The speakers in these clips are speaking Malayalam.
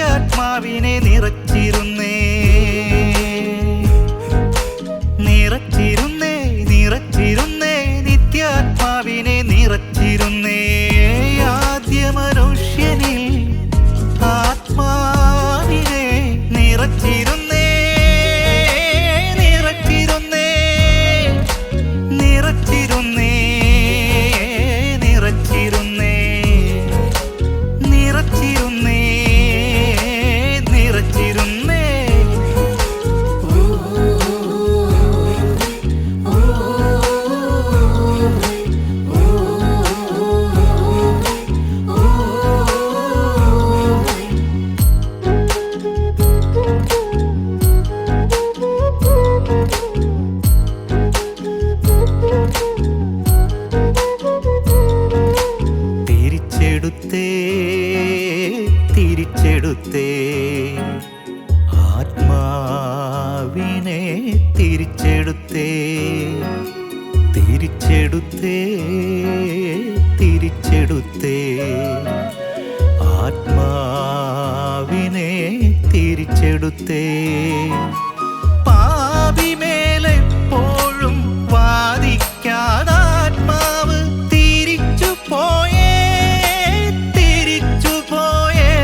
നിത്യാത്മാവിനെ നിറച്ചിരുന്നേ നിറച്ചിരുന്നേ നിറച്ചിരുന്നേ നിത്യാത്മാവിനെ നിറച്ചിരുന്നേ ആദ്യ മനുഷ്യനിൽ ആത്മാവിനെ നിറച്ചിരുന്നേ നിറച്ചിരുന്നേ നിറച്ചിരുന്നേ നിറച്ചിരുന്നേ നിറച്ചിരുന്നേ നിറച്ചിരുന്നേ തിരിച്ചെടുത്തേ തിരിച്ചെടുത്തേ ആത്മാവിനെ തിരിച്ചെടുത്തേ തിരിച്ചെടുത്തേ തിരിച്ചെടുത്തേ ആത്മാവിനെ തിരിച്ചെടുത്തേ പാപിമേലെപ്പോഴും വാദിക്കാതാത്മാവ് തിരിച്ചു പോയേ തിരിച്ചു പോയേ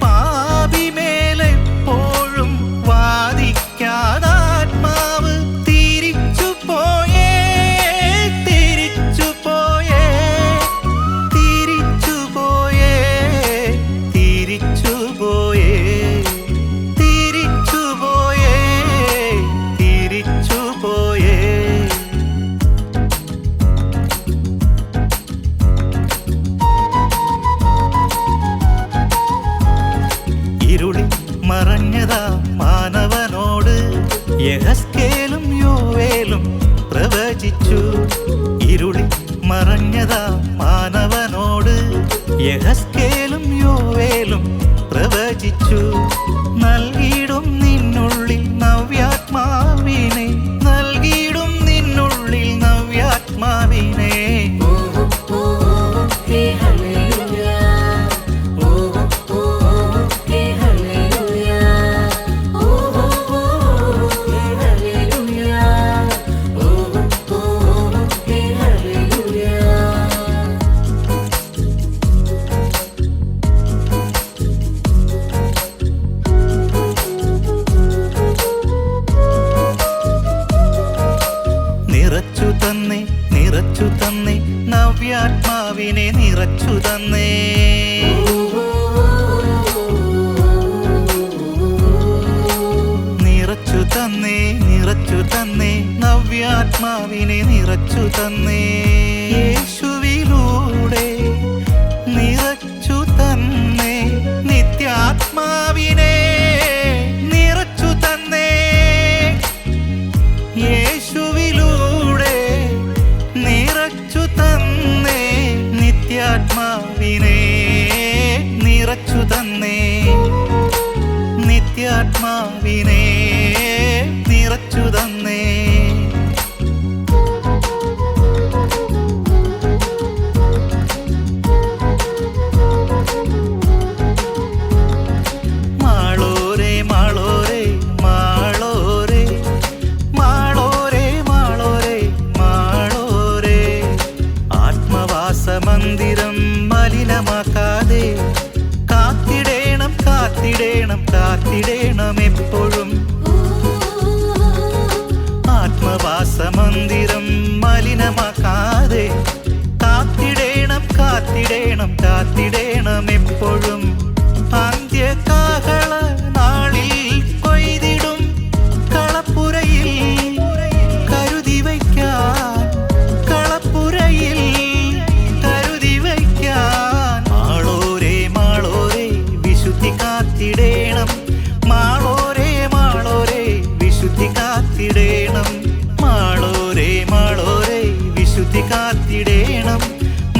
പാപിമേലെപ്പോഴും വാദിക്കാതാത്മാവ് തിരിച്ചു പോയേ തിരിച്ചു പോയേ തിരിച്ചു പോയേ തിരിച്ചു പോയേ തിരിച്ചു പോയേ തിരിച്ചു പോയേ ഇരുളിൽ മറഞ്ഞതാ മാനവനോട് യെഹെസ്കേലും യോവേലും പ്രവചിച്ചു ഇരുളിൽ മറഞ്ഞതാ മാനവനോട് യെഹെസ്കേലും യോവേലും പ്രവചിച്ചു നൽകിയിടും നിന്നുള്ളിൽ നവ്യാത്മാവിനെ നൽകിയിടും നിന്നുള്ളിൽ നവ്യാത്മാവിനെ നിറച്ചു തന്നേ നിറച്ചു തന്നേ നവ്യാത്മാവിനെ നിറച്ചു തന്നേ നിറച്ചു തന്നേ നിറച്ചു തന്നേ നവ്യാത്മാവിനെ നിറച്ചു തന്നേ യേശുവിലൂടെ നിറച്ചു തന്നേ നിത്യാത്മാവിനെ നിറച്ചു തന്നേ യേശുവിലൂടെ നിറച്ചു തന്നേ നിത്യാത്മാവിനെ നിറച്ചു തന്നേ നിത്യാത്മാവിനെ നിറച്ചു തന്നേ മാളോരേ മാളോരേ മാളോരേ മാളോരേ മാളോരേ മാളോരേ ആത്മവാസമന്ദിരം മലിനമാക്കാതെ കാത്തിടേണം കാത്തിടേണം കാത്തിടേണം എപ്പോഴും ആത്മവാസമന്ദിരം മലിനമാക്കാതെ കാത്തിടേണം കാത്തിടേണം കാത്തിടേണം എപ്പോഴും അന്ത്യകാഹള നാളിൽ കൊയ്തിടും കളപ്പുരയിൽ കരുതി വയ്ക്കാൻ കളപ്പുരയിൽ കരുതി വയ്ക്കാൻ മാളോരേ മാളോരേ വിശുദ്ധി കാത്തിടേണം മാളോരേ മാളോരേ വിശുദ്ധി കാത്തിടേണം മാളോരേ മാളോരേ വിശുദ്ധി കാത്തിടേണം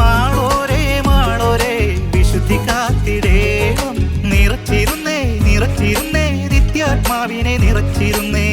മാളോരേ മാളോരേ വിശുദ്ധി കാത്തിടേണം നിറച്ചിരുന്നേ നിറച്ചിരുന്നേ നിത്യാത്മാവിനെ നിറച്ചിരുന്നേ